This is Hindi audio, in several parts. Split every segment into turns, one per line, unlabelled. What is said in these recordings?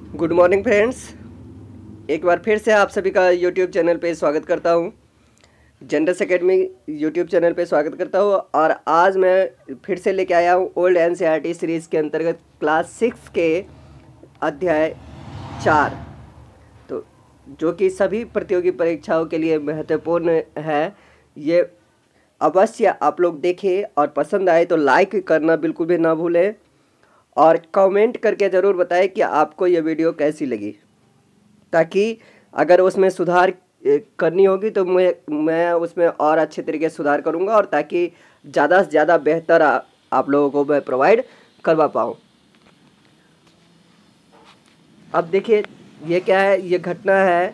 Good morning friends. एक बार फिर से आप सभी का यूट्यूब चैनल पे स्वागत करता हूँ। जनरस एकेडमी यूट्यूब चैनल पे स्वागत करता हूँ और आज मैं फिर से लेके आया हूँ ओल्ड एनसीईआरटी सीरीज़ के अंतर्गत क्लास 6 के अध्याय 4, तो जो कि सभी प्रतियोगी परीक्षाओं के लिए महत्वपूर्ण है। ये अवश्य आप लोग देखें और पसंद आए तो लाइक करना बिल्कुल भी ना भूलें और कमेंट करके ज़रूर बताएं कि आपको ये वीडियो कैसी लगी, ताकि अगर उसमें सुधार करनी होगी तो मैं उसमें और अच्छे तरीके से सुधार करूँगा और ताकि ज़्यादा से ज़्यादा बेहतर आप लोगों को मैं प्रोवाइड करवा पाऊँ। अब देखिए ये क्या है, ये घटना है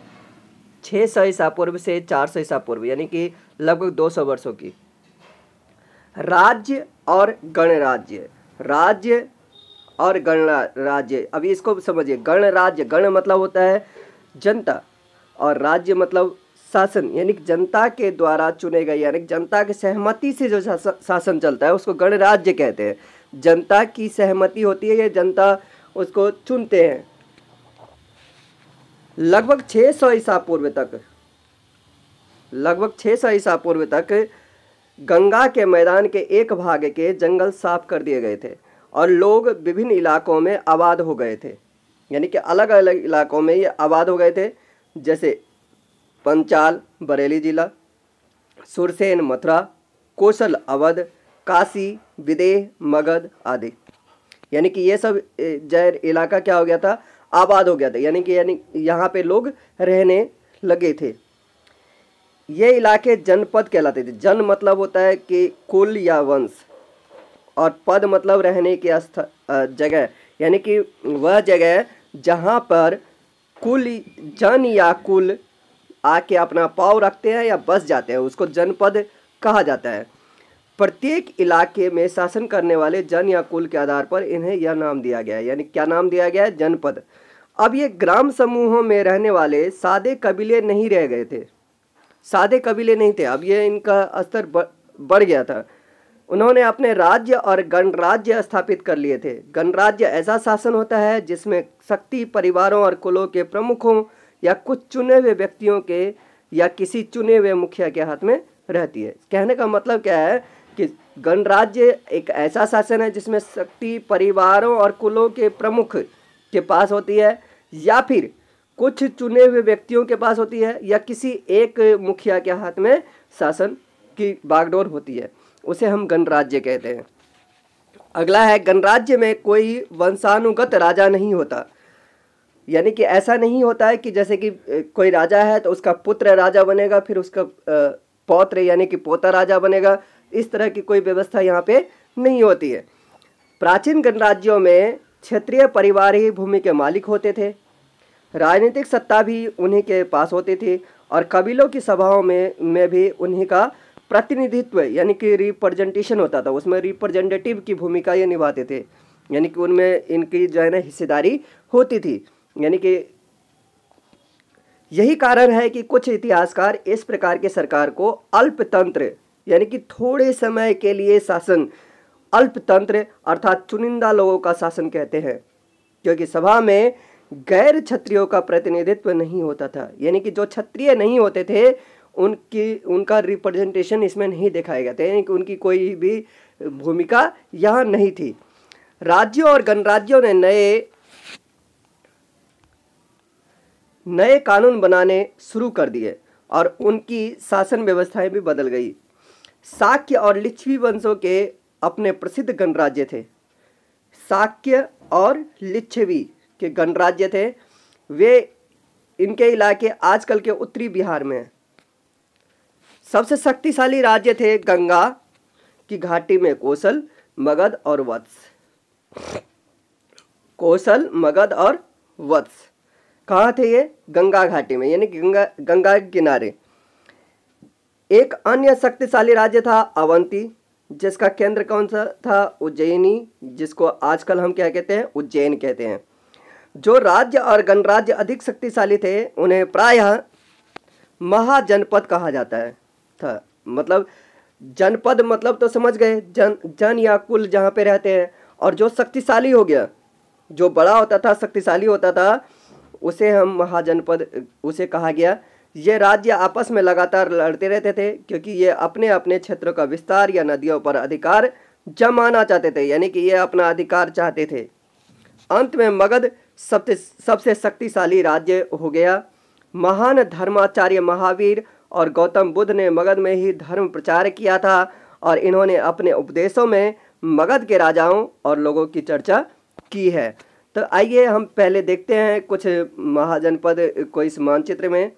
600 ईसा पूर्व से 400 ईसा पूर्व, यानी कि लगभग 200 वर्षों की। राज्य और गणराज्य, राज्य और गणराज्य। अभी इसको समझिए, गणराज्य, गण मतलब होता है जनता और राज्य मतलब शासन, यानी कि जनता के द्वारा चुने गए, यानी जनता की सहमति से जो शासन चलता है उसको गणराज्य कहते हैं। जनता की सहमति होती है, ये जनता उसको चुनते हैं। लगभग 600 ईसा पूर्व तक, लगभग 600 ईसा पूर्व तक गंगा के मैदान के एक भाग के जंगल साफ कर दिए गए थे और लोग विभिन्न इलाकों में आबाद हो गए थे, यानी कि अलग अलग इलाकों में ये आबाद हो गए थे, जैसे पंचाल बरेली जिला, सुरसेन मथुरा, कौशल अवध, काशी विदेह मगध आदि। यानी कि ये सब जय इलाका क्या हो गया था, आबाद हो गया था, यानी यहाँ पे लोग रहने लगे थे। ये इलाके जनपद कहलाते थे। जन मतलब होता है कि कुल या वंश, और पद मतलब रहने की जगह, यानी कि वह जगह जहाँ पर कुल जन या कुल आके अपना पाँव रखते हैं या बस जाते हैं, उसको जनपद कहा जाता है। प्रत्येक इलाके में शासन करने वाले जन या कुल के आधार पर इन्हें यह नाम दिया गया है, यानी क्या नाम दिया गया है, जनपद। अब ये ग्राम समूहों में रहने वाले सादे कबीले नहीं रह गए थे, सादे कबीले नहीं थे, अब ये इनका स्तर बढ़ गया था। उन्होंने अपने राज्य और गणराज्य स्थापित कर लिए थे। गणराज्य ऐसा शासन होता है जिसमें शक्ति परिवारों और कुलों के प्रमुखों या कुछ चुने हुए व्यक्तियों के या किसी चुने हुए मुखिया के हाथ में रहती है। कहने का मतलब क्या है कि गणराज्य एक ऐसा शासन है जिसमें शक्ति परिवारों और कुलों के प्रमुख के पास होती है या फिर कुछ चुने हुए व्यक्तियों के पास होती है या किसी एक मुखिया के हाथ में शासन की बागडोर होती है, उसे हम गणराज्य कहते हैं। अगला है, गणराज्य में कोई वंशानुगत राजा नहीं होता, यानी कि ऐसा नहीं होता है कि जैसे कि कोई राजा है तो उसका पुत्र राजा बनेगा, फिर उसका पौत्र यानी कि पोता राजा बनेगा। इस तरह की कोई व्यवस्था यहाँ पे नहीं होती है। प्राचीन गणराज्यों में क्षेत्रीय परिवार ही भूमि के मालिक होते थे, राजनीतिक सत्ता भी उन्हीं के पास होती थी और कबीलों की सभाओं में भी उन्हीं का प्रतिनिधित्व यानी कि रिप्रेजेंटेशन होता था, उसमें रिप्रेजेंटेटिव की भूमिका ये निभाते थे, यानी कि उनमें इनकी जो है ना हिस्सेदारी होती थी। यानी कि यही कारण है कि कुछ इतिहासकार इस प्रकार के सरकार को अल्पतंत्र यानी कि थोड़े समय के लिए शासन, अल्पतंत्र अर्थात चुनिंदा लोगों का शासन कहते हैं, क्योंकि सभा में गैर क्षत्रियों का प्रतिनिधित्व नहीं होता था, यानी कि जो क्षत्रिय नहीं होते थे उनका रिप्रेजेंटेशन इसमें नहीं दिखाया गया था, यानी कि उनकी कोई भी भूमिका यहाँ नहीं थी। राज्यों और गणराज्यों ने नए कानून बनाने शुरू कर दिए और उनकी शासन व्यवस्थाएं भी बदल गई। शाक्य और लिच्छवी वंशों के अपने प्रसिद्ध गणराज्य थे। शाक्य और लिच्छवी के गणराज्य थे, वे इनके इलाके आजकल के उत्तरी बिहार में। सबसे शक्तिशाली राज्य थे गंगा की घाटी में कौशल मगध और वत्स। कौशल मगध और वत्स कहाँ थे ये, गंगा घाटी में, यानी गंगा के किनारे। एक अन्य शक्तिशाली राज्य था अवंती, जिसका केंद्र कौन सा था, उज्जैनी, जिसको आजकल हम क्या कहते हैं, उज्जैन कहते हैं। जो राज्य और गणराज्य अधिक शक्तिशाली थे उन्हें प्रायः महाजनपद कहा जाता है था। मतलब जनपद मतलब तो समझ गए, जन या कुल जहाँ पे रहते हैं, और जो शक्तिशाली हो गया जो बड़ा होता था, शक्तिशाली होता था, उसे हम महाजनपद उसे कहा गया। ये राज्य आपस में लगातार लड़ते रहते थे क्योंकि ये अपने अपने क्षेत्रों का विस्तार या नदियों पर अधिकार जमाना चाहते थे, यानी कि ये अपना अधिकार चाहते थे। अंत में मगध सबसे शक्तिशाली राज्य हो गया। महान धर्माचार्य महावीर और गौतम बुद्ध ने मगध में ही धर्म प्रचार किया था और इन्होंने अपने उपदेशों में मगध के राजाओं और लोगों की चर्चा की है। तो आइए हम पहले देखते हैं कुछ महाजनपद को इस मानचित्र में।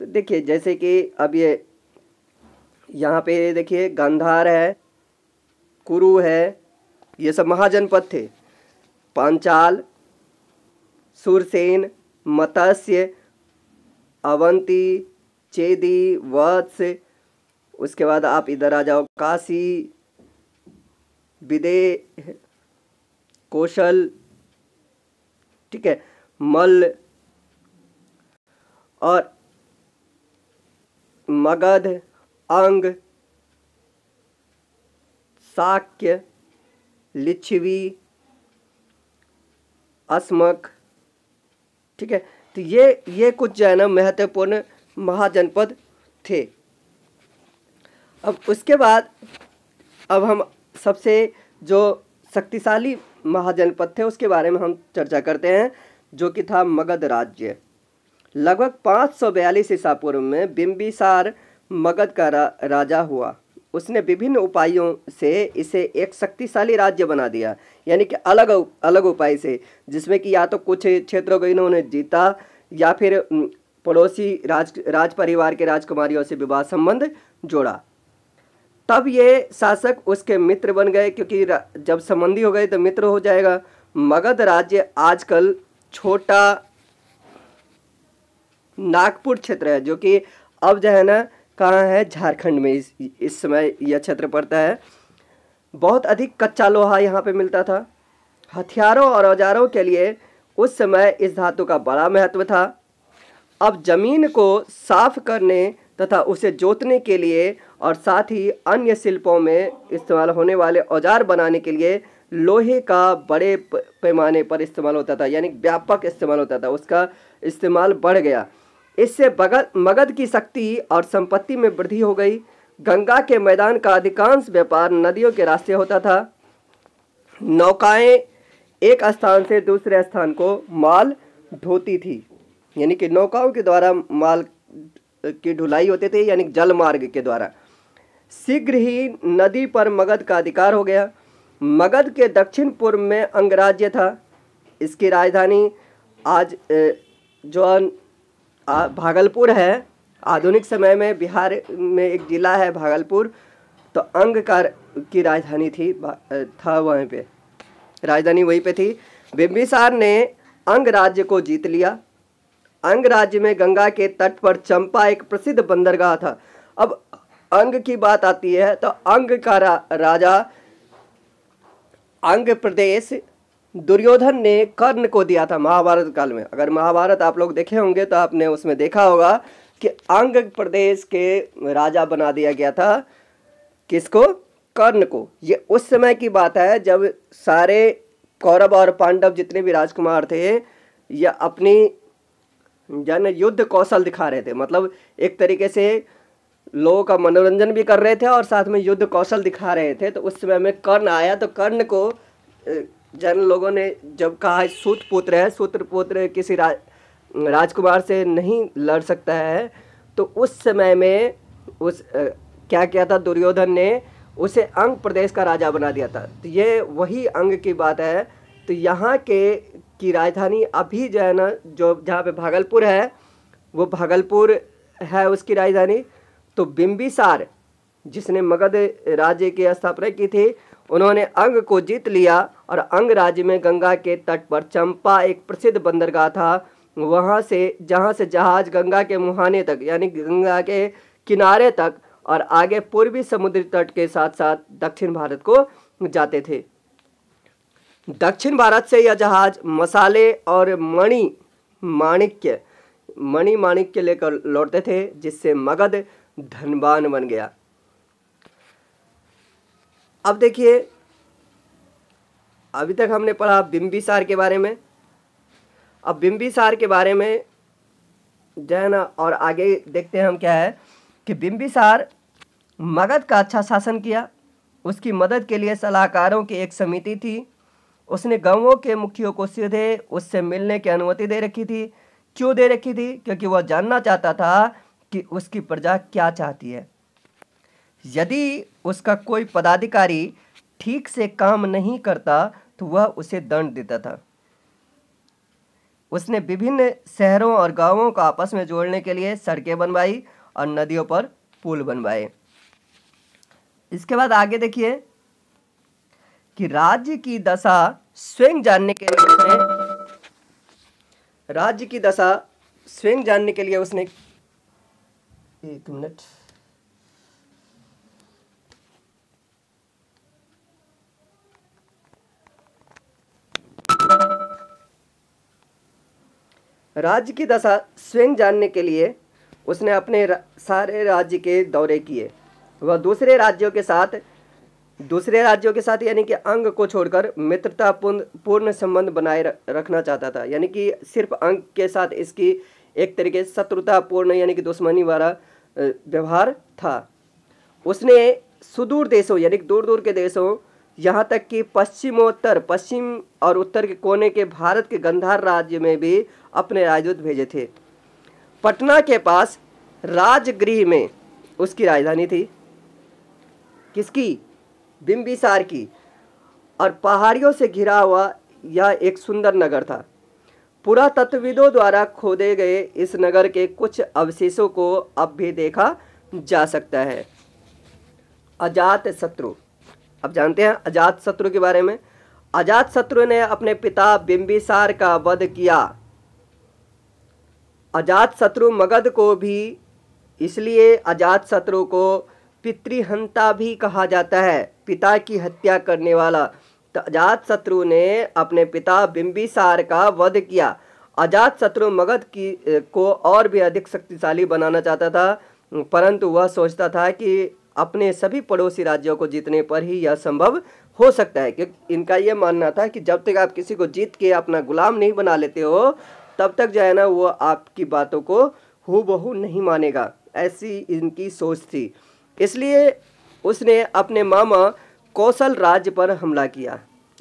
तो देखिए, जैसे कि अब ये यहाँ पे देखिए गांधार है, कुरु है, ये सब महाजनपद थे। पांचाल, सुरसेन, मत्स्य, अवंती, चेदी, वत्स, उसके बाद आप इधर आ जाओ, काशी, विदेह, कौशल, ठीक है, मल्ल और मगध, अंग, शाक्य, लिच्छवी, अस्मक, ठीक है। तो ये कुछ जो है ना महत्वपूर्ण महाजनपद थे। अब उसके बाद अब हम सबसे जो शक्तिशाली महाजनपद थे उसके बारे में हम चर्चा करते हैं, जो कि था मगध राज्य। लगभग 542 ईसा पूर्व में बिंबिसार मगध का राजा हुआ। उसने विभिन्न उपायों से इसे एक शक्तिशाली राज्य बना दिया, यानी कि अलग अलग उपाय से, जिसमें कि या तो कुछ क्षेत्रों को इन्होंने जीता या फिर पड़ोसी राज परिवार के राजकुमारियों से विवाह संबंध जोड़ा। तब ये शासक उसके मित्र बन गए, क्योंकि जब संबंधी हो गए तो मित्र हो जाएगा। मगध राज्य आजकल छोटा नागपुर क्षेत्र है, जो कि अब जो है ना कहाँ है, झारखंड में इस समय यह क्षेत्र पड़ता है। बहुत अधिक कच्चा लोहा यहाँ पे मिलता था। हथियारों और औजारों के लिए उस समय इस धातु का बड़ा महत्व था। अब जमीन को साफ करने तथा उसे जोतने के लिए और साथ ही अन्य शिल्पों में इस्तेमाल होने वाले औजार बनाने के लिए लोहे का बड़े पैमाने पर इस्तेमाल होता था, यानी व्यापक इस्तेमाल होता था। उसका इस्तेमाल बढ़ गया। इससे मगध की शक्ति और संपत्ति में वृद्धि हो गई। गंगा के मैदान का अधिकांश व्यापार नदियों के रास्ते होता था। नौकाएं एक स्थान से दूसरे स्थान को माल ढोती थी, यानी कि नौकाओं के द्वारा माल की ढुलाई होते थे, यानी जल मार्ग के द्वारा। शीघ्र ही नदी पर मगध का अधिकार हो गया। मगध के दक्षिण पूर्व में अंगराज्य था। इसकी राजधानी आज जो भागलपुर है। आधुनिक समय में बिहार में एक जिला है भागलपुर, तो अंग की राजधानी था वहीं पे, राजधानी वहीं पे थी। बिंबिसार ने अंग राज्य को जीत लिया। अंग राज्य में गंगा के तट पर चंपा एक प्रसिद्ध बंदरगाह था। अब अंग की बात आती है तो अंग का राजा अंग प्रदेश दुर्योधन ने कर्ण को दिया था महाभारत काल में। अगर महाभारत आप लोग देखे होंगे तो आपने उसमें देखा होगा कि अंग प्रदेश के राजा बना दिया गया था। किसको? कर्ण को। ये उस समय की बात है जब सारे कौरव और पांडव जितने भी राजकुमार थे ये अपनी जन युद्ध कौशल दिखा रहे थे। मतलब एक तरीके से लोगों का मनोरंजन भी कर रहे थे और साथ में युद्ध कौशल दिखा रहे थे। तो उस समय में कर्ण आया, तो कर्ण को जन लोगों ने जब कहा सूतपुत्र है, सूत्रपुत्र किसी राजकुमार से नहीं लड़ सकता है, तो उस समय में क्या किया था दुर्योधन ने, उसे अंग प्रदेश का राजा बना दिया था। तो ये वही अंग की बात है। तो यहाँ की राजधानी अभी जो है ना, जो जहाँ पे भागलपुर है वो भागलपुर है उसकी राजधानी। तो बिंबिसार जिसने मगध राज्य की स्थापना की थी, उन्होंने अंग को जीत लिया और अंग राज्य में गंगा के तट पर चंपा एक प्रसिद्ध बंदरगाह था। वहाँ से जहाँ से जहाज गंगा के मुहाने तक यानी गंगा के किनारे तक और आगे पूर्वी समुद्री तट के साथ साथ दक्षिण भारत को जाते थे। दक्षिण भारत से यह जहाज मसाले और मणि माणिक्य लेकर लौटते थे, जिससे मगध धनवान बन गया। अब देखिए अभी तक हमने पढ़ा बिंबिसार के बारे में। अब बिंबिसार के बारे में जो है ना, और आगे देखते हैं हम क्या है कि बिंबिसार मगध का अच्छा शासन किया। उसकी मदद के लिए सलाहकारों की एक समिति थी। उसने गांवों के मुखियों को सीधे उससे मिलने की अनुमति दे रखी थी। क्यों दे रखी थी? क्योंकि वह जानना चाहता था कि उसकी प्रजा क्या चाहती है। यदि उसका कोई पदाधिकारी ठीक से काम नहीं करता तो वह उसे दंड देता था। उसने विभिन्न शहरों और गांवों को आपस में जोड़ने के लिए सड़कें बनवाई और नदियों पर पुल बनवाए। इसके बाद आगे देखिए कि राज्य की दशा स्वयं जानने के लिए उसने एक मिनट, राज्य की दशा स्वयं जानने के लिए उसने अपने सारे राज्य के दौरे किए। वह दूसरे राज्यों के साथ यानी कि अंग को छोड़कर मित्रता पूर्ण संबंध बनाए रखना चाहता था। यानी कि सिर्फ अंग के साथ इसकी एक तरीके से शत्रुतापूर्ण यानी कि दुश्मनी वाला व्यवहार था। उसने सुदूर देशों यानी कि दूर दूर के देशों, यहाँ तक कि पश्चिम और उत्तर के कोने के भारत के गंधार राज्य में भी अपने राजदूत भेजे थे। पटना के पास राजगृह में उसकी राजधानी थी। किसकी? बिंबिसार की। और पहाड़ियों से घिरा हुआ यह एक सुंदर नगर था। पुरातत्वविदों द्वारा खोदे गए इस नगर के कुछ अवशेषों को अब भी देखा जा सकता है। अजातशत्रु, अब जानते हैं अजातशत्रु के बारे में। अजातशत्रु ने अपने पिता बिंबिसार का वध किया। अजातशत्रु मगध को भी, इसलिए अजातशत्रु को पितृहंता भी कहा जाता है, पिता की हत्या करने वाला। तो अजातशत्रु ने अपने पिता बिंबिसार का वध किया। अजातशत्रु मगध को और भी अधिक शक्तिशाली बनाना चाहता था, परंतु वह सोचता था कि अपने सभी पड़ोसी राज्यों को जीतने पर ही यह संभव हो सकता है। क्योंकि इनका यह मानना था कि जब तक आप किसी को जीत के अपना गुलाम नहीं बना लेते हो तब तक जो है ना वो आपकी बातों को हूबहू नहीं मानेगा। ऐसी इनकी सोच थी। इसलिए उसने अपने मामा कौशल राज्य पर हमला किया।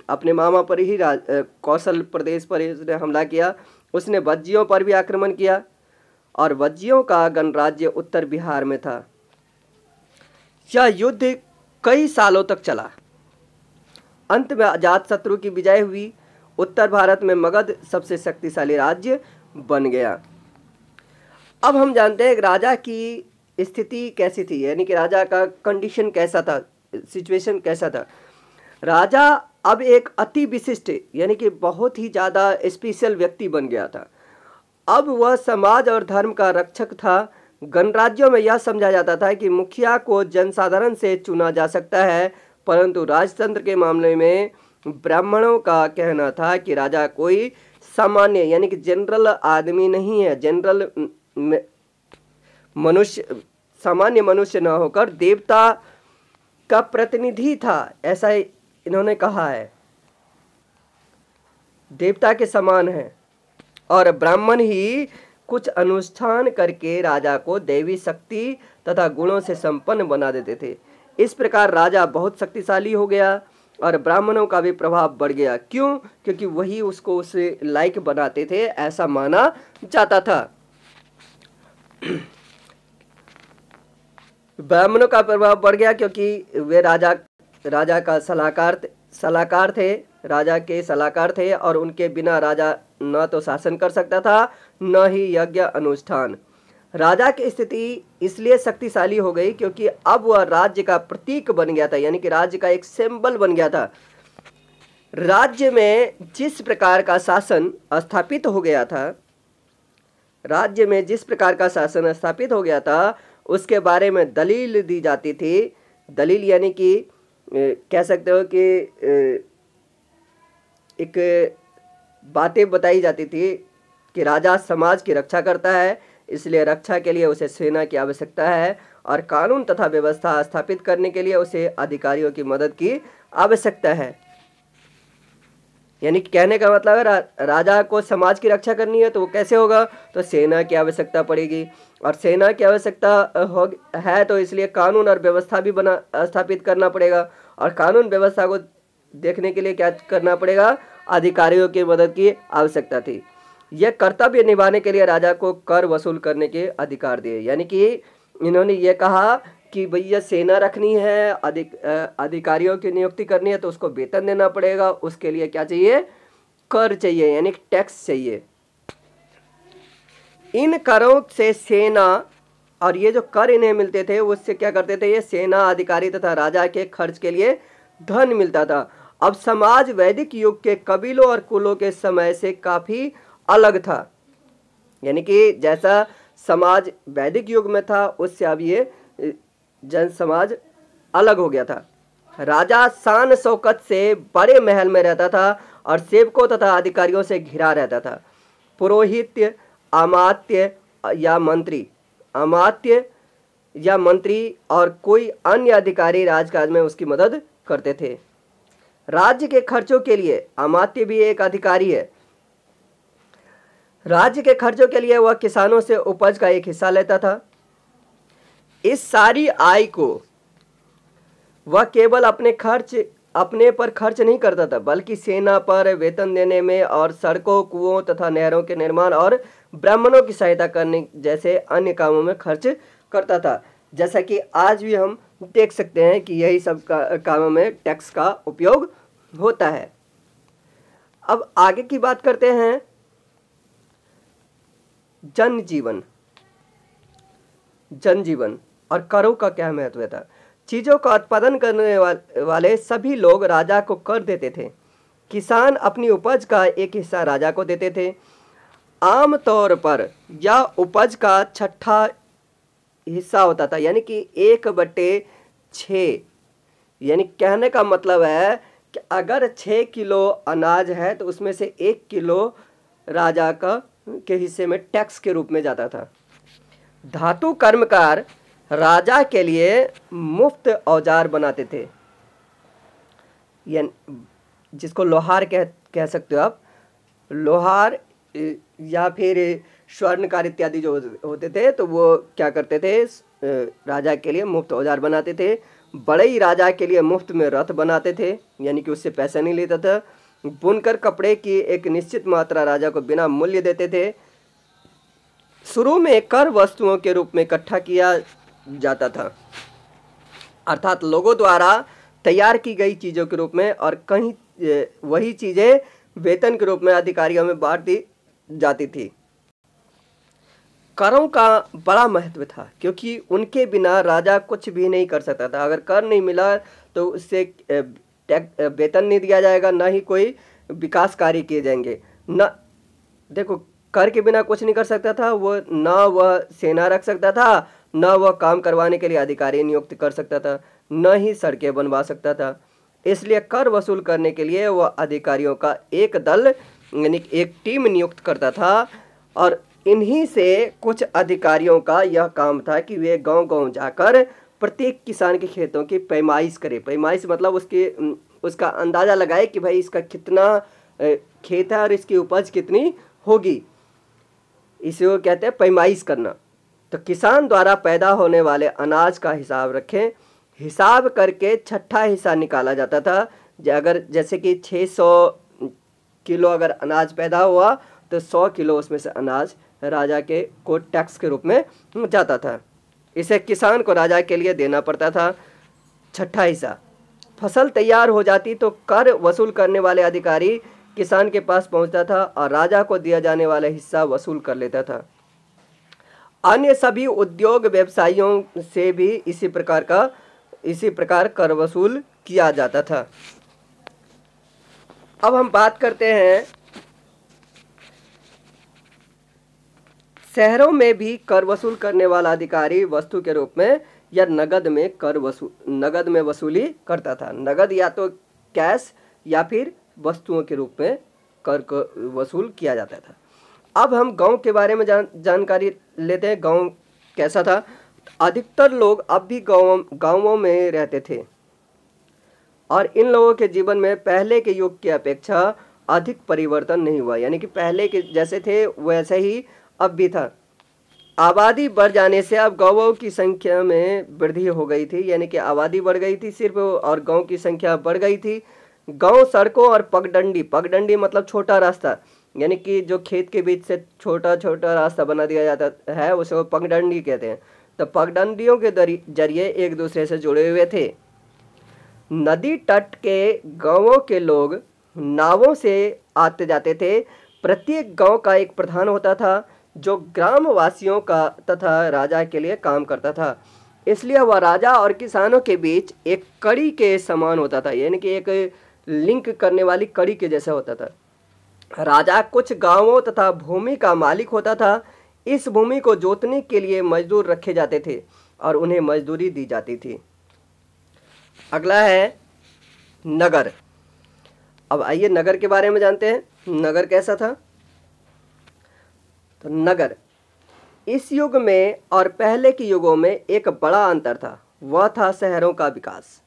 अपने मामा पर ही कौशल प्रदेश पर ही उसने हमला किया। उसने वज्जियों पर भी आक्रमण किया और वज्जियों का गणराज्य उत्तर बिहार में था। यह युद्ध कई सालों तक चला। अंत में अजातशत्रु की विजय हुई। उत्तर भारत में मगध सबसे शक्तिशाली राज्य बन गया। अब हम जानते हैं कि राजा की स्थिति कैसी थी, यानी कि राजा का कंडीशन कैसा था, सिचुएशन कैसा था। राजा अब एक अति विशिष्ट यानी कि बहुत ही ज़्यादा स्पेशल व्यक्ति बन गया था। अब वह समाज और धर्म का रक्षक था। गणराज्यों में यह समझा जाता था कि मुखिया को जनसाधारण से चुना जा सकता है, परंतु राजतंत्र के मामले में ब्राह्मणों का कहना था कि राजा कोई सामान्य यानी कि जनरल आदमी नहीं है, जनरल मनुष्य, सामान्य मनुष्य न होकर देवता का प्रतिनिधि था। ऐसा इन्होंने कहा है, देवता के समान है। और ब्राह्मण ही कुछ अनुष्ठान करके राजा को दैवी शक्ति तथा गुणों से संपन्न बना देते थे। इस प्रकार राजा बहुत शक्तिशाली हो गया और ब्राह्मणों का भी प्रभाव बढ़ गया। क्यों? क्योंकि वही उसको उसे लायक बनाते थे, ऐसा माना जाता था। ब्राह्मणों का प्रभाव बढ़ गया क्योंकि वे राजा का सलाहकार थे, राजा के सलाहकार थे और उनके बिना राजा न तो शासन कर सकता था न ही यज्ञ अनुष्ठान। राजा की स्थिति इसलिए शक्तिशाली हो गई क्योंकि अब वह राज्य का प्रतीक बन गया था, यानी कि राज्य का एक सिंबल बन गया था। राज्य में जिस प्रकार का शासन स्थापित हो गया था, उसके बारे में दलील दी जाती थी। दलील यानी कि कह सकते हो कि एक बातें बताई जाती थी कि राजा समाज की रक्षा करता है, इसलिए रक्षा के लिए उसे सेना की आवश्यकता है और कानून तथा व्यवस्था स्थापित करने के लिए उसे अधिकारियों की मदद की आवश्यकता है। यानी कि कहने का मतलब है राजा को समाज की रक्षा करनी है तो वो कैसे होगा, तो सेना की आवश्यकता पड़ेगी। और सेना की आवश्यकता है तो इसलिए कानून और व्यवस्था भी बना स्थापित करना पड़ेगा। और कानून व्यवस्था को देखने के लिए क्या करना पड़ेगा, अधिकारियों की मदद की आवश्यकता थी। यह कर्तव्य निभाने के लिए राजा को कर वसूल करने के अधिकार दिए। यानी कि इन्होंने ये कहा कि भैया सेना रखनी है, अधिकारियों की नियुक्ति करनी है तो उसको वेतन देना पड़ेगा, उसके लिए क्या चाहिए, कर चाहिए, यानी टैक्स चाहिए। इन करों से सेना, और ये जो कर इन्हें मिलते थे उससे क्या करते थे, ये सेना, अधिकारी तथा राजा के खर्च के लिए धन मिलता था। अब समाज वैदिक युग के कबीलों और कुलों के समय से काफी अलग था। यानी कि जैसा समाज वैदिक युग में था उससे अब ये जन समाज अलग हो गया था। राजा शान शौकत से बड़े महल में रहता था और सेवकों तथा अधिकारियों से घिरा रहता था। पुरोहित, अमात्य या मंत्री और कोई अन्य अधिकारी राजकाज में उसकी मदद करते थे। राज्य के खर्चों के लिए अमात्य भी एक अधिकारी है। राज्य के खर्चों के लिए वह किसानों से उपज का एक हिस्सा लेता था। इस सारी आय को वह केवल अपने पर खर्च नहीं करता था, बल्कि सेना पर वेतन देने में और सड़कों, कुओं तथा नहरों के निर्माण और ब्राह्मणों की सहायता करने जैसे अन्य कामों में खर्च करता था। जैसा कि आज भी हम देख सकते हैं कि यही सब कामों में टैक्स का उपयोग होता है। अब आगे की बात करते हैं, जनजीवन और करों का क्या महत्व था। चीजों का उत्पादन करने वाले सभी लोग राजा को कर देते थे। किसान अपनी उपज का एक हिस्सा राजा को देते थे। आम तौर पर यह उपज का छठा हिस्सा होता था, यानी कि 1/6। यानी कहने का मतलब है कि अगर 6 किलो अनाज है तो उसमें से 1 किलो राजा के हिस्से में टैक्स के रूप में जाता था। धातु कर्मकार राजा के लिए मुफ्त औजार बनाते थे, जिसको लोहार कह सकते हो आप। लोहार या फिर स्वर्णकार इत्यादि जो होते थे तो वो क्या करते थे, राजा के लिए मुफ्त औजार बनाते थे। बड़े ही राजा के लिए मुफ्त में रथ बनाते थे, यानी कि उससे पैसा नहीं लेता था। बुनकर कपड़े की एक निश्चित मात्रा राजा को बिना मूल्य देते थे। शुरू में कर वस्तुओं के रूप में इकट्ठा किया जाता था, अर्थात लोगों द्वारा तैयार की गई चीज़ों के रूप में, और कहीं वही चीज़ें वेतन के रूप में अधिकारियों में बांट दी जाती थी। करों का बड़ा महत्व था क्योंकि उनके बिना राजा कुछ भी नहीं कर सकता था। अगर कर नहीं मिला तो उससे वेतन नहीं दिया जाएगा, ना ही कोई विकास कार्य किए जाएंगे। न देखो, कर के बिना कुछ नहीं कर सकता था वो, ना वह सेना रख सकता था, न वह काम करवाने के लिए अधिकारी नियुक्त कर सकता था, न ही सड़कें बनवा सकता था। इसलिए कर वसूल करने के लिए वह अधिकारियों का एक दल यानी एक टीम नियुक्त करता था। और इन्हीं से कुछ अधिकारियों का यह काम था कि वे गांव-गांव जाकर प्रत्येक किसान के खेतों की पैमाइश करें। पैमाइश मतलब उसका अंदाज़ा लगाए कि भाई इसका कितना खेत है और इसकी उपज कितनी होगी। इसे वो कहते हैं पैमाइश करना। तो किसान द्वारा पैदा होने वाले अनाज का हिसाब रखें। हिसाब करके छठा हिस्सा निकाला जाता था। अगर जैसे कि 600 किलो अगर अनाज पैदा हुआ तो 100 किलो उसमें से अनाज राजा को टैक्स के रूप में जाता था। इसे किसान को राजा के लिए देना पड़ता था। छठा हिस्सा। फसल तैयार हो जाती तो कर वसूल करने वाले अधिकारी किसान के पास पहुंचता था और राजा को दिया जाने वाला हिस्सा वसूल कर लेता था। अन्य सभी उद्योग व्यवसायियों से भी इसी प्रकार कर वसूल किया जाता था। अब हम बात करते हैं, शहरों में भी कर वसूल करने वाला अधिकारी वस्तु के रूप में या नगद में वसूली करता था। नगद या तो कैश या फिर वस्तुओं के रूप में कर को वसूल किया जाता था। अब हम गांव के बारे में जानकारी लेते हैं। गांव कैसा था? अधिकतर लोग अब भी गांवों में रहते थे और इन लोगों के जीवन में पहले के युग की अपेक्षा अधिक परिवर्तन नहीं हुआ, यानी कि पहले के जैसे थे वैसे ही अब भी था। आबादी बढ़ जाने से अब गौओं की संख्या में वृद्धि हो गई थी, यानी कि आबादी बढ़ गई थी सिर्फ और गांव की संख्या बढ़ गई थी। गांव सड़कों और पगडंडी, पगडंडी मतलब छोटा रास्ता, यानी कि जो खेत के बीच से छोटा छोटा रास्ता बना दिया जाता है उसे वो पगडंडी कहते हैं। तो पगडंडियों के जरिए एक दूसरे से जुड़े हुए थे। नदी तट के गांवों के लोग नावों से आते जाते थे। प्रत्येक गांव का एक प्रधान होता था जो ग्रामवासियों का तथा राजा के लिए काम करता था, इसलिए वह राजा और किसानों के बीच एक कड़ी के समान होता था, यानी कि एक लिंक करने वाली कड़ी के जैसा होता था। राजा कुछ गांवों तथा भूमि का मालिक होता था। इस भूमि को जोतने के लिए मजदूर रखे जाते थे और उन्हें मजदूरी दी जाती थी। अगला है नगर। अब आइए नगर के बारे में जानते हैं, नगर कैसा था। तो नगर इस युग में और पहले के युगों में एक बड़ा अंतर था, वह था शहरों का विकास।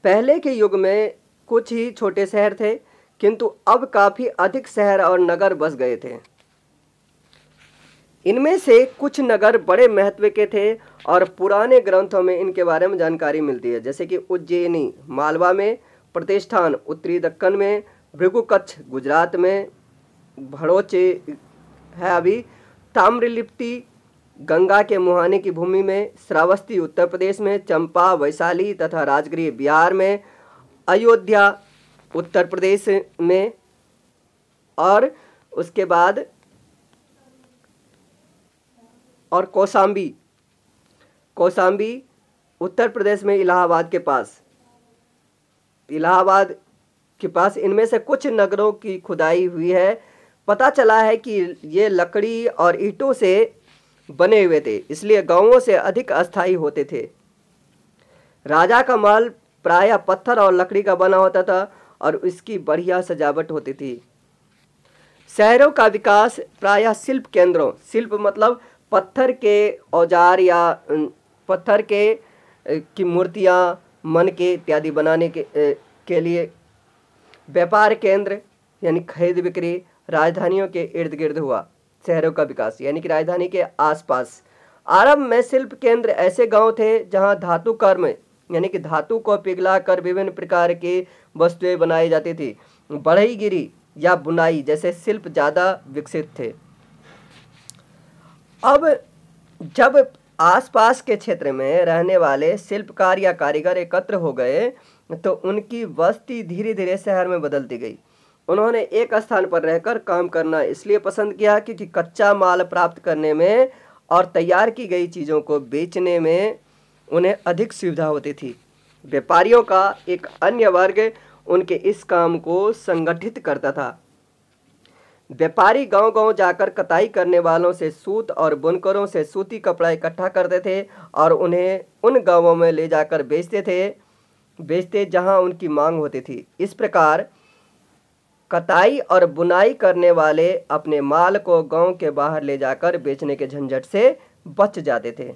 पहले के युग में कुछ ही छोटे शहर थे, किंतु अब काफ़ी अधिक शहर और नगर बस गए थे। इनमें से कुछ नगर बड़े महत्व के थे और पुराने ग्रंथों में इनके बारे में जानकारी मिलती है, जैसे कि उज्जैनी मालवा में, प्रतिष्ठान उत्तरी दक्कन में, भृगुकच्छ गुजरात में, भड़ोच है अभी, ताम्रलिप्ति गंगा के मुहाने की भूमि में, श्रावस्ती उत्तर प्रदेश में, चंपा वैशाली तथा राजगीर बिहार में, अयोध्या उत्तर प्रदेश में, और उसके बाद और कौशाम्बी, कौशाम्बी उत्तर प्रदेश में इलाहाबाद के पास, इलाहाबाद के पास। इनमें से कुछ नगरों की खुदाई हुई है। पता चला है कि ये लकड़ी और ईंटों से बने हुए थे, इसलिए गांवों से अधिक अस्थायी होते थे। राजा का महल प्रायः पत्थर और लकड़ी का बना होता था और इसकी बढ़िया सजावट होती थी। शहरों का विकास प्रायः शिल्प केंद्रों, शिल्प मतलब पत्थर के औजार या पत्थर के की मूर्तियाँ, मन के इत्यादि बनाने के लिए, व्यापार केंद्र यानी खरीद बिक्री, राजधानियों के इर्द गिर्द हुआ शहरों का विकास, यानी कि राजधानी के आसपास। आरंभ में शिल्प केंद्र ऐसे गांव थे जहां धातु कर्म यानी कि धातु को पिघला कर विभिन्न प्रकार की वस्तुएं बनाई जाती थी। बढ़ईगिरी या बुनाई जैसे शिल्प ज़्यादा विकसित थे। अब जब आसपास के क्षेत्र में रहने वाले शिल्पकार या कारीगर एकत्र हो गए तो उनकी बस्ती धीरे धीरे शहर में बदलती गई। उन्होंने एक स्थान पर रहकर काम करना इसलिए पसंद किया क्योंकि कच्चा माल प्राप्त करने में और तैयार की गई चीज़ों को बेचने में उन्हें अधिक सुविधा होती थी। व्यापारियों का एक अन्य वर्ग उनके इस काम को संगठित करता था। व्यापारी गांव-गांव जाकर कताई करने वालों से सूत और बुनकरों से सूती कपड़ा इकट्ठा करते थे और उन्हें उन गांवों में ले जाकर बेचते जहां उनकी मांग होती थी। इस प्रकार कताई और बुनाई करने वाले अपने माल को गांव के बाहर ले जाकर बेचने के झंझट से बच जाते थे।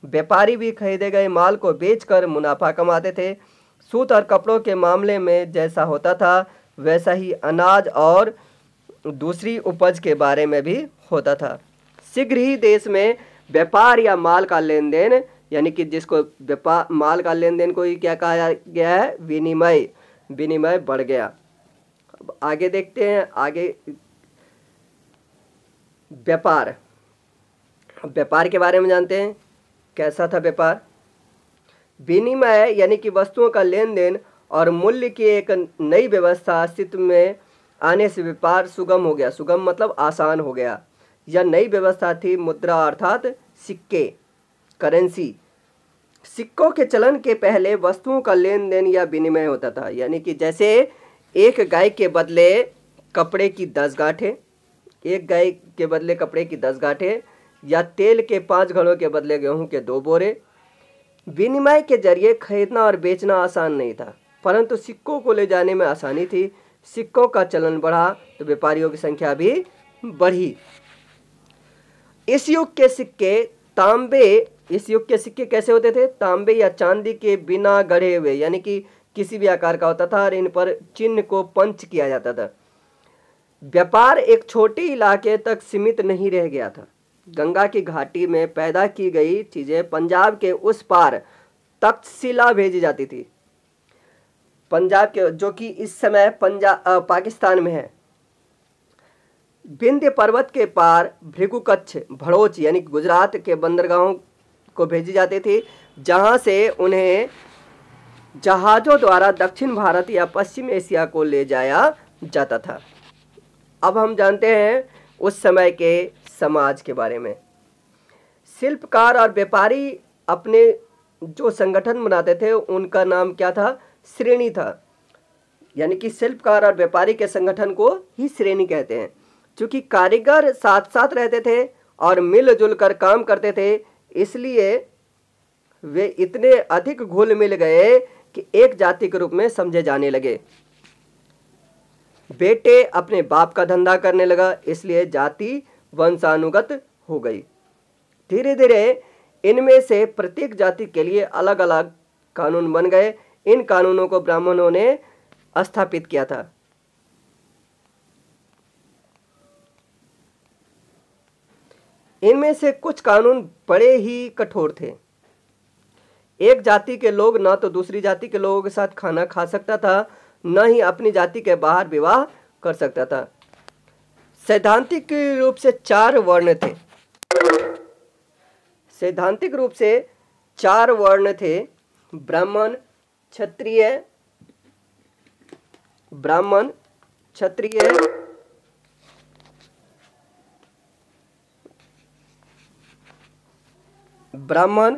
व्यापारी भी खरीदे गए माल को बेचकर मुनाफा कमाते थे। सूत और कपड़ों के मामले में जैसा होता था वैसा ही अनाज और दूसरी उपज के बारे में भी होता था। शीघ्र ही देश में व्यापार या माल का लेन देन यानी कि जिसको व्यापार माल का लेन देन को ही क्या कहा गया है, विनिमय बढ़ गया। अब आगे देखते हैं, आगे व्यापार के बारे में जानते हैं। कैसा था व्यापार? विनिमय यानी कि वस्तुओं का लेन देन और मूल्य की एक नई व्यवस्था अस्तित्व में आने से व्यापार सुगम हो गया। सुगम मतलब आसान हो गया। यह नई व्यवस्था थी मुद्रा अर्थात सिक्के, करेंसी। सिक्कों के चलन के पहले वस्तुओं का लेन देन या विनिमय होता था, यानी कि जैसे एक गाय के बदले कपड़े की 10 गांठें, एक गाय के बदले कपड़े की 10 गांठें या तेल के 5 घड़ों के बदले गेहूं के 2 बोरे। विनिमय के जरिए खरीदना और बेचना आसान नहीं था, परंतु सिक्कों को ले जाने में आसानी थी। सिक्कों का चलन बढ़ा तो व्यापारियों की संख्या भी बढ़ी। इस युग के सिक्के कैसे होते थे? तांबे या चांदी के बिना गढ़े हुए, यानी कि किसी भी आकार का होता था और इन पर चिन्ह को पंच किया जाता था। व्यापार एक छोटे इलाके तक सीमित नहीं रह गया था। गंगा की घाटी में पैदा की गई चीजें पंजाब के उस पार तक्षशिला भेजी जाती थी। पंजाब के, जो कि इस समय पाकिस्तान में है, विंध्य पर्वत के पार भृगुकच्छ, भड़ोच यानी गुजरात के बंदरगाहों को भेजी जाती थी, जहां से उन्हें जहाज़ों द्वारा दक्षिण भारत या पश्चिम एशिया को ले जाया जाता था। अब हम जानते हैं उस समय के समाज के बारे में। शिल्पकार और व्यापारी अपने जो संगठन बनाते थे उनका नाम क्या था? श्रेणी था। यानी कि शिल्पकार और व्यापारी के संगठन को ही श्रेणी कहते हैं। चूँकि कारीगर साथ साथ रहते थे और मिलजुल कर काम करते थे, इसलिए वे इतने अधिक घुल मिल गए कि एक जाति के रूप में समझे जाने लगे। बेटे अपने बाप का धंधा करने लगा, इसलिए जाति वंशानुगत हो गई। धीरे धीरे इनमें से प्रत्येक जाति के लिए अलग अलग कानून बन गए। इन कानूनों को ब्राह्मणों ने स्थापित किया था। इनमें से कुछ कानून बड़े ही कठोर थे। एक जाति के लोग न तो दूसरी जाति के लोगों के साथ खाना खा सकता था, न ही अपनी जाति के बाहर विवाह कर सकता था। सैद्धांतिक रूप से 4 वर्ण थे। सैद्धांतिक रूप से 4 वर्ण थे: ब्राह्मण, क्षत्रिय, ब्राह्मण, क्षत्रिय, ब्राह्मण,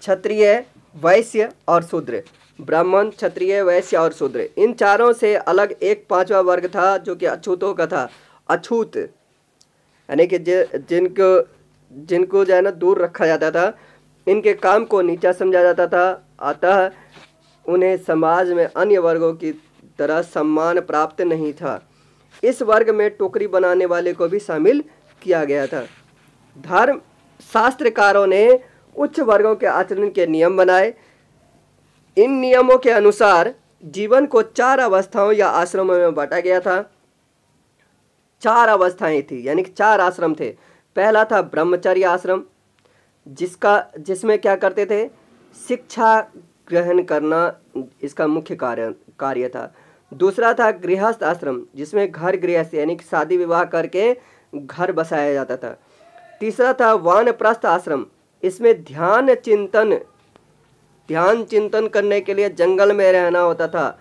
क्षत्रिय, वैश्य और शूद्र। ब्राह्मण, क्षत्रिय, वैश्य और शूद्र। इन चारों से अलग एक 5वां वर्ग था जो कि अछूतों का था। अछूत यानी कि जिनको जो है ना दूर रखा जाता था, इनके काम को नीचा समझा जाता था, अतः उन्हें समाज में अन्य वर्गों की तरह सम्मान प्राप्त नहीं था। इस वर्ग में टोकरी बनाने वाले को भी शामिल किया गया था। धर्म शास्त्रकारों ने उच्च वर्गों के आचरण के नियम बनाए। इन नियमों के अनुसार जीवन को 4 अवस्थाओं या आश्रमों में बांटा गया था। 4 अवस्थाएं थी, यानी कि 4 आश्रम थे। पहला था ब्रह्मचर्य आश्रम, जिसमें क्या करते थे? शिक्षा ग्रहण करना इसका मुख्य कार्य था। दूसरा था गृहस्थ आश्रम, जिसमें घर गृहस्थ यानी कि शादी विवाह करके घर बसाया जाता था। तीसरा था वानप्रस्थ आश्रम, इसमें ध्यान चिंतन करने के लिए जंगल में रहना होता था।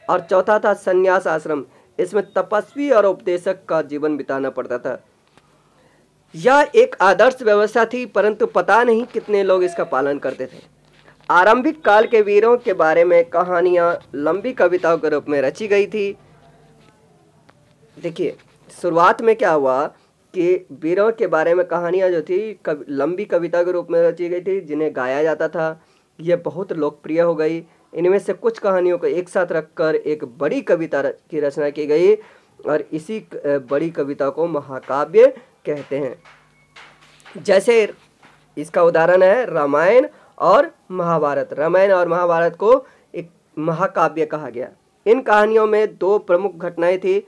और चौथा था संन्यास आश्रम, इसमें तपस्वी और उपदेशक का जीवन बिताना पड़ता था। यह एक आदर्श व्यवस्था थी, परंतु पता नहीं कितने लोग इसका पालन करते थे। आरंभिक काल के वीरों के बारे में कहानियां लंबी कविताओं के रूप में रची गई थी। देखिए, शुरुआत में क्या हुआ कि वीरों के बारे में कहानियां जो थी लंबी कविता के रूप में रची गई थी, जिन्हें गाया जाता था। ये बहुत लोकप्रिय हो गई। इनमें से कुछ कहानियों को एक साथ रखकर एक बड़ी कविता की रचना की गई और इसी बड़ी कविता को महाकाव्य कहते हैं। जैसे इसका उदाहरण है रामायण और महाभारत। रामायण और महाभारत को एक महाकाव्य कहा गया। इन कहानियों में 2 प्रमुख घटनाएं थी।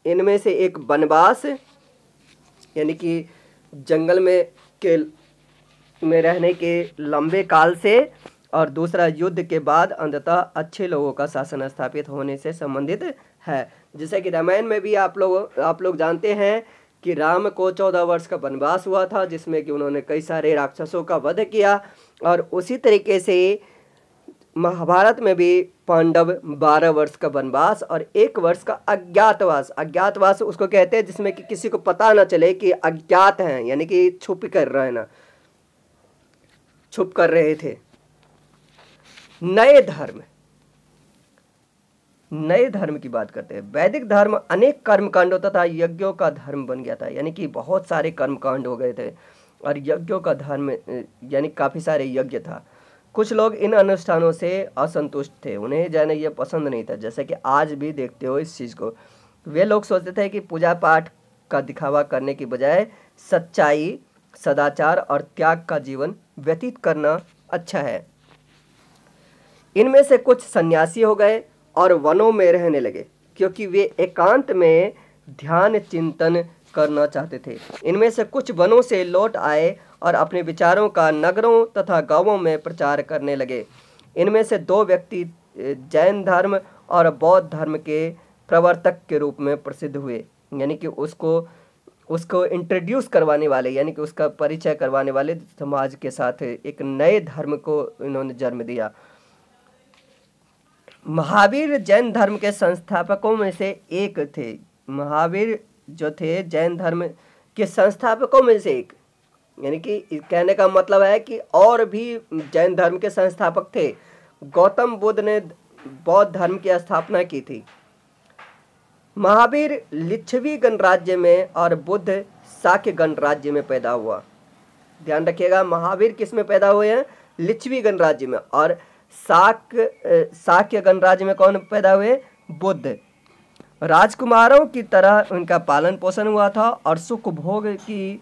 इनमें से एक वनवास यानी कि जंगल में रहने के लंबे काल से, और दूसरा युद्ध के बाद अंततः अच्छे लोगों का शासन स्थापित होने से संबंधित है। जैसे कि रामायण में भी आप लोग जानते हैं कि राम को 14 वर्ष का वनवास हुआ था, जिसमें कि उन्होंने कई सारे राक्षसों का वध किया। और उसी तरीके से महाभारत में भी पांडव 12 वर्ष का वनवास और 1 वर्ष का अज्ञातवास उसको कहते हैं, जिसमें कि किसी को पता न चले कि अज्ञात हैं, यानी कि छुप कर रहे थे। नए धर्म की बात करते हैं। वैदिक धर्म अनेक कर्मकांडों तथा यज्ञों का धर्म बन गया था, यानी कि बहुत सारे कर्मकांड हो गए थे और यज्ञों का धर्म यानी काफ़ी सारे यज्ञ था। कुछ लोग इन अनुष्ठानों से असंतुष्ट थे, उन्हें जाने ये पसंद नहीं था। जैसे कि आज भी देखते हो इस चीज़ को। वे लोग सोचते थे कि पूजा पाठ का दिखावा करने की बजाय सच्चाई, सदाचार और त्याग का जीवन व्यतीत करना अच्छा है। इनमें से कुछ सन्यासी हो गए और वनों में रहने लगे, क्योंकि वे एकांत में ध्यान चिंतन करना चाहते थे। इनमें से कुछ वनों से लौट आए और अपने विचारों का नगरों तथा गांवों में प्रचार करने लगे। इनमें से 2 व्यक्ति जैन धर्म और बौद्ध धर्म के प्रवर्तक के रूप में प्रसिद्ध हुए, यानी कि उसको इंट्रोड्यूस करवाने वाले, यानी कि उसका परिचय करवाने वाले, समाज के साथ एक नए धर्म को इन्होंने जन्म दिया। महावीर जैन धर्म के संस्थापकों में से एक थे। महावीर जो थे जैन धर्म के संस्थापकों में से एक, यानी कि कहने का मतलब है कि और भी जैन धर्म के संस्थापक थे। गौतम बुद्ध ने बौद्ध धर्म की स्थापना की थी। महावीर लिच्छवी गणराज्य में और बुद्ध शाक्य गणराज्य में पैदा हुआ। ध्यान रखिएगा, महावीर किस में पैदा हुए हैं? लिच्छवी गणराज्य में। और शाक्य गणराज्य में कौन पैदा हुए? बुद्ध। राजकुमारों की तरह उनका पालन पोषण हुआ था और सुख भोग की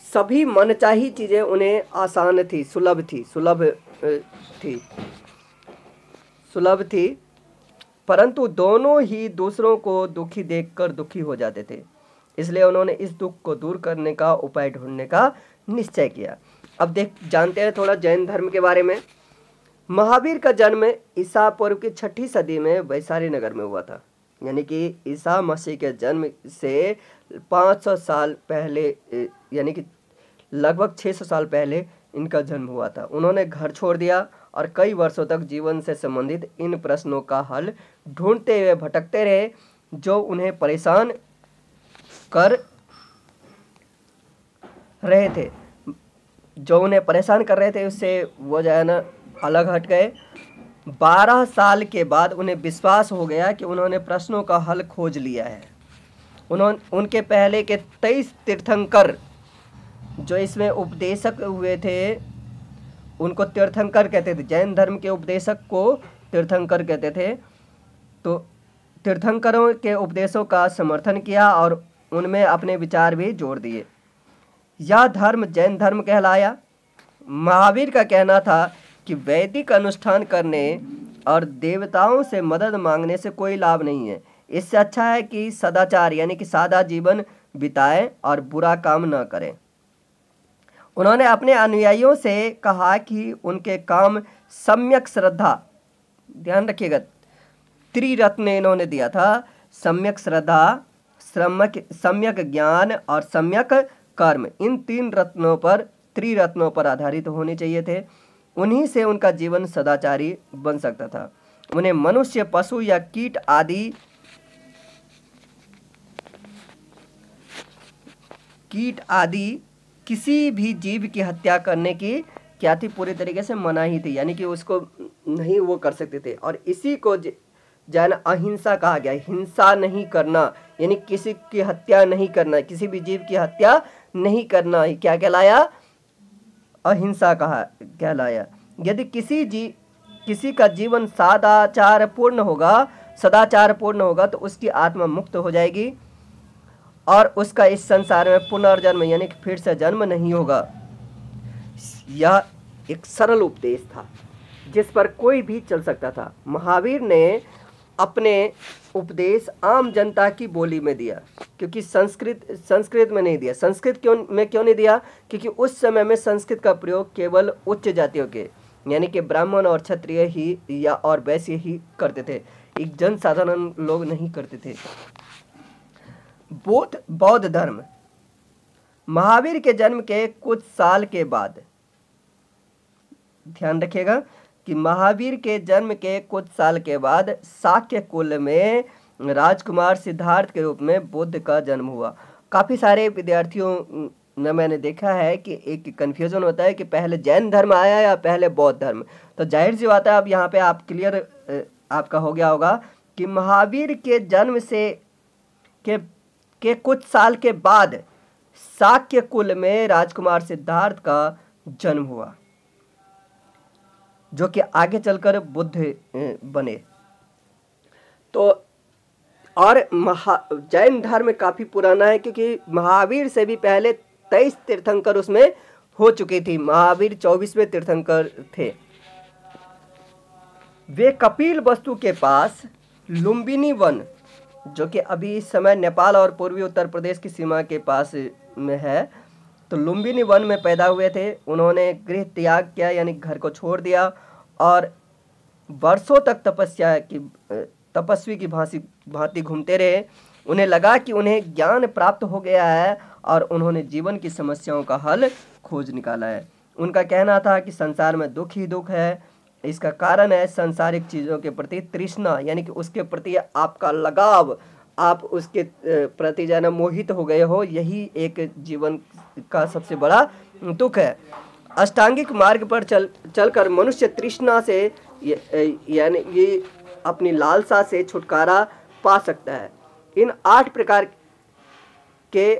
सभी मनचाही चीजें उन्हें आसान थी, सुलभ थी, परंतु दोनों ही दूसरों को दुखी देखकर दुखी हो जाते थे। इसलिए उन्होंने इस दुख को दूर करने का उपाय ढूंढने का निश्चय किया। अब जानते हैं थोड़ा जैन धर्म के बारे में। महावीर का जन्म ईसा पूर्व की 6ठी सदी में वैशाली नगर में हुआ था, यानी कि ईसा मसीह के जन्म से 500 साल पहले, यानी कि लगभग 600 साल पहले इनका जन्म हुआ था। उन्होंने घर छोड़ दिया और कई वर्षों तक जीवन से संबंधित इन प्रश्नों का हल ढूंढते हुए भटकते रहे जो उन्हें परेशान कर रहे थे। उससे वो जो है ना अलग हट गए। 12 साल के बाद उन्हें विश्वास हो गया कि उन्होंने प्रश्नों का हल खोज लिया है। उनके पहले के 23 तीर्थंकर जो इसमें उपदेशक हुए थे, उनको तीर्थंकर कहते थे। जैन धर्म के उपदेशक को तीर्थंकर कहते थे। तो तीर्थंकरों के उपदेशों का समर्थन किया और उनमें अपने विचार भी जोड़ दिए। यह धर्म जैन धर्म कहलाया। महावीर का कहना था कि वैदिक अनुष्ठान करने और देवताओं से मदद मांगने से कोई लाभ नहीं है। इससे अच्छा है कि सदाचार यानी कि सादा जीवन बिताएं और बुरा काम न करें। उन्होंने अपने अनुयायियों से कहा कि उनके काम सम्यक श्रद्धा, ध्यान रखिएगा, त्रिरत्न इन्होंने दिया था, सम्यक श्रद्धा, सम्यक ज्ञान और सम्यक कर्म। इन त्रिरत्नों पर आधारित होने चाहिए थे। उन्हीं से उनका जीवन सदाचारी बन सकता था। उन्हें मनुष्य, पशु या कीट आदि किसी भी जीव की हत्या करने की क्या थी? पूरी तरीके से मनाही थी, यानी कि उसको नहीं वो कर सकते थे। और इसी को जैन अहिंसा कहा गया। हिंसा नहीं करना, यानी किसी की हत्या नहीं करना, किसी भी जीव की हत्या नहीं करना ही क्या कहलाया? अहिंसा कहलाया। यदि किसी का जीवन सदाचार पूर्ण होगा तो उसकी आत्मा मुक्त हो जाएगी और उसका इस संसार में पुनर्जन्म यानी कि फिर से जन्म नहीं होगा। यह एक सरल उपदेश था जिस पर कोई भी चल सकता था। महावीर ने अपने उपदेश आम जनता की बोली में दिया, क्योंकि संस्कृत में नहीं दिया। संस्कृत क्यों नहीं दिया? क्योंकि उस समय में संस्कृत का प्रयोग केवल उच्च जातियों के यानी कि ब्राह्मण और क्षत्रिय ही या और वैश्य ही करते थे, एक जन साधारण लोग नहीं करते थे। बौद्ध धर्म। महावीर के जन्म के कुछ साल के बाद, ध्यान रखिएगा कि महावीर के जन्म के कुछ साल के बाद शाक्य कुल में राजकुमार सिद्धार्थ के रूप में बुद्ध का जन्म हुआ। काफ़ी सारे विद्यार्थियों ने मैंने देखा है कि एक कन्फ्यूजन होता है कि पहले जैन धर्म आया या पहले बौद्ध धर्म। तो जाहिर सी बात है, अब यहाँ पे आप क्लियर आपका हो गया होगा कि महावीर के जन्म से के कुछ साल के बाद शाक्य कुल में राजकुमार सिद्धार्थ का जन्म हुआ, जो कि आगे चलकर बुद्ध बने। तो और जैन धर्म काफ़ी पुराना है, क्योंकि महावीर से भी पहले 23 तीर्थंकर उसमें हो चुकी थी। महावीर 24वें तीर्थंकर थे। वे कपिल वस्तु के पास लुम्बिनी वन, जो कि अभी इस समय नेपाल और पूर्वी उत्तर प्रदेश की सीमा के पास में है, तो लुम्बिनी वन में पैदा हुए थे। उन्होंने गृह त्याग किया, यानी घर को छोड़ दिया, और वर्षों तक तपस्वी की भांति घूमते रहे। उन्हें लगा कि उन्हें ज्ञान प्राप्त हो गया है और उन्होंने जीवन की समस्याओं का हल खोज निकाला है। उनका कहना था कि संसार में दुख ही दुख है, इसका कारण है सांसारिक चीज़ों के प्रति तृष्णा, यानी कि उसके प्रति आपका लगाव, आप उसके प्रति जाना मोहित हो गए हो, यही एक जीवन का सबसे बड़ा दुख है। अष्टांगिक मार्ग पर चलकर मनुष्य तृष्णा से यानी ये अपनी लालसा से छुटकारा पा सकता है। इन 8 प्रकार के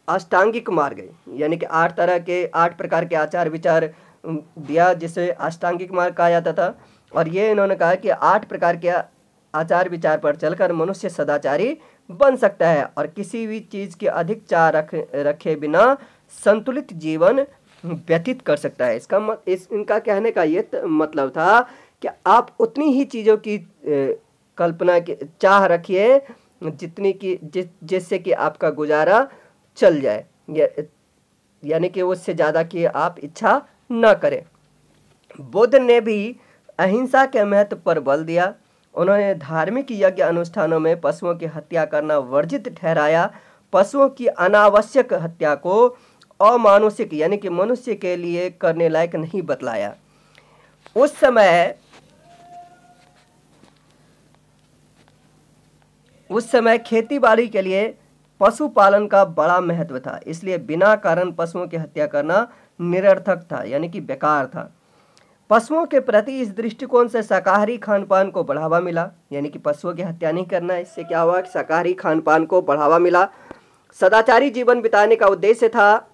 अष्टांगिक मार्ग, यानी कि 8 प्रकार के आचार विचार दिया, जिसे अष्टांगिक मार्ग कहा जाता था। और ये इन्होंने कहा कि 8 प्रकार के आचार विचार पर चलकर मनुष्य सदाचारी बन सकता है और किसी भी चीज़ की अधिक चाह रखे बिना संतुलित जीवन व्यतीत कर सकता है। इनका कहने का ये मतलब था कि आप उतनी ही चीज़ों की कल्पना की चाह रखिए जितनी की जिससे कि आपका गुजारा चल जाए, यानी कि उससे ज़्यादा की आप इच्छा न करें। बुद्ध ने भी अहिंसा के महत्व पर बल दिया। उन्होंने धार्मिक यज्ञ अनुष्ठानों में पशुओं की हत्या करना वर्जित ठहराया। पशुओं की अनावश्यक हत्या को अमानुषिक, यानी कि मनुष्य के लिए करने लायक नहीं बतलाया। उस समय खेती-बाड़ी के लिए पशुपालन का बड़ा महत्व था, इसलिए बिना कारण पशुओं की हत्या करना निरर्थक था, यानी कि बेकार था। पशुओं के प्रति इस दृष्टिकोण से शाकाहारी खानपान को बढ़ावा मिला, यानी कि पशुओं की हत्या नहीं करना। इससे क्या हुआ कि शाकाहारी खानपान को बढ़ावा मिला। सदाचारी जीवन बिताने का उद्देश्य था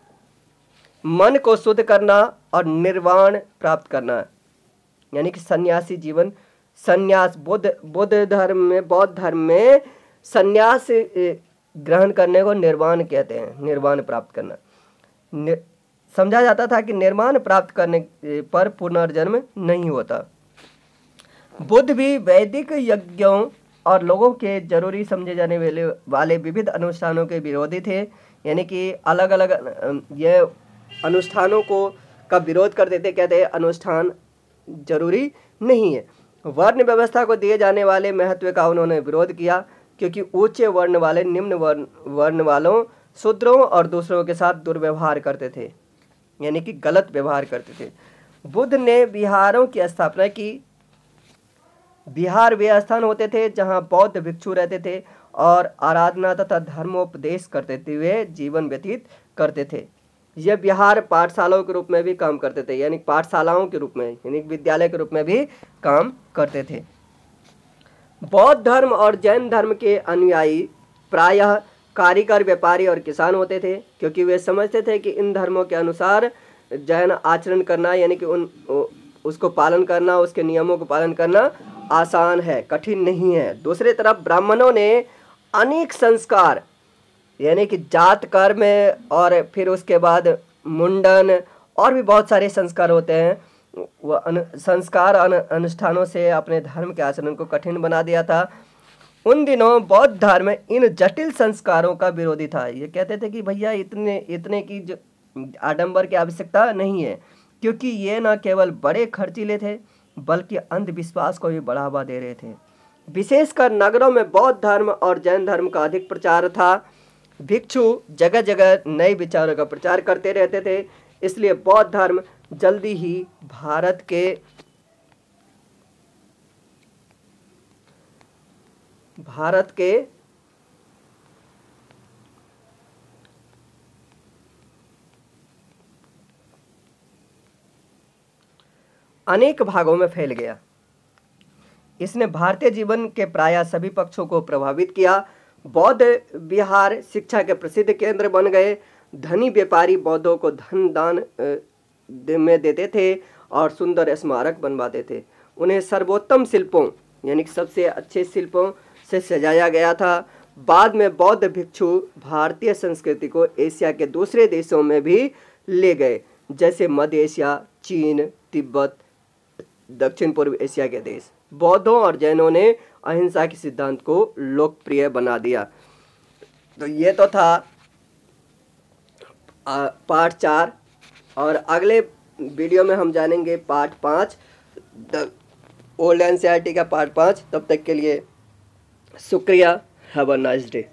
मन को शुद्ध करना और निर्वाण प्राप्त करना, यानी कि सन्यासी जीवन। सन्यास बौद्ध धर्म में सन्यास ग्रहण करने को निर्वाण कहते हैं, निर्वाण प्राप्त करना। समझा जाता था कि निर्वाण प्राप्त करने पर पुनर्जन्म नहीं होता। बुद्ध भी वैदिक यज्ञों और लोगों के जरूरी समझे जाने वाले विविध अनुष्ठानों के विरोधी थे, यानी कि अलग अलग ये अनुष्ठानों का विरोध करते थे। कहते हैं अनुष्ठान जरूरी नहीं है। वर्ण व्यवस्था को दिए जाने वाले महत्व का उन्होंने विरोध किया, क्योंकि ऊंचे वर्ण वाले निम्न वर्ण वालों, शूद्रों और दूसरों के साथ दुर्व्यवहार करते थे, यानी कि गलत व्यवहार करते थे। बुद्ध ने विहारों की स्थापना की। विहार वे स्थान होते थे जहां बौद्ध भिक्षु रहते थे और आराधना तथा धर्मोपदेश करते हुए जीवन व्यतीत करते थे। यह विहार पाठशालाओं के रूप में भी काम करते थे, यानी पाठशालाओं के रूप में, यानी विद्यालय के रूप में भी काम करते थे। बौद्ध धर्म और जैन धर्म के अनुयायी प्रायः कारीगर, व्यापारी और किसान होते थे, क्योंकि वे समझते थे कि इन धर्मों के अनुसार जैन आचरण करना, यानी कि उसको पालन करना, उसके नियमों को पालन करना आसान है, कठिन नहीं है। दूसरी तरफ ब्राह्मणों ने अनेक संस्कार, यानी कि जात कर्म और फिर उसके बाद मुंडन और भी बहुत सारे संस्कार होते हैं, वह संस्कार अनुष्ठानों से अपने धर्म के आचरण को कठिन बना दिया था। उन दिनों बौद्ध धर्म इन जटिल संस्कारों का विरोधी था। ये कहते थे कि भैया इतने की आडंबर की आवश्यकता नहीं है, क्योंकि ये न केवल बड़े खर्चीले थे बल्कि अंधविश्वास को भी बढ़ावा दे रहे थे। विशेषकर नगरों में बौद्ध धर्म और जैन धर्म का अधिक प्रचार था। भिक्षु जगह जगह नए विचारों का प्रचार करते रहते थे, इसलिए बौद्ध धर्म जल्दी ही भारत के अनेक भागों में फैल गया। इसने भारतीय जीवन के प्रायः सभी पक्षों को प्रभावित किया। बौद्ध विहार शिक्षा के प्रसिद्ध केंद्र बन गए। धनी व्यापारी बौद्धों को धन दान में देते थे और सुंदर स्मारक बनवाते थे। उन्हें सर्वोत्तम शिल्पों, यानी कि सबसे अच्छे शिल्पों से सजाया गया था। बाद में बौद्ध भिक्षु भारतीय संस्कृति को एशिया के दूसरे देशों में भी ले गए, जैसे मध्य एशिया, चीन, तिब्बत, दक्षिण पूर्व एशिया के देश। बौद्धों और जैनों ने अहिंसा के सिद्धांत को लोकप्रिय बना दिया। तो ये तो था पार्ट 4, और अगले वीडियो में हम जानेंगे पार्ट 5, द ओल्ड एनसीईआरटी का पार्ट 5। तब तक के लिए शुक्रिया। Have a nice day.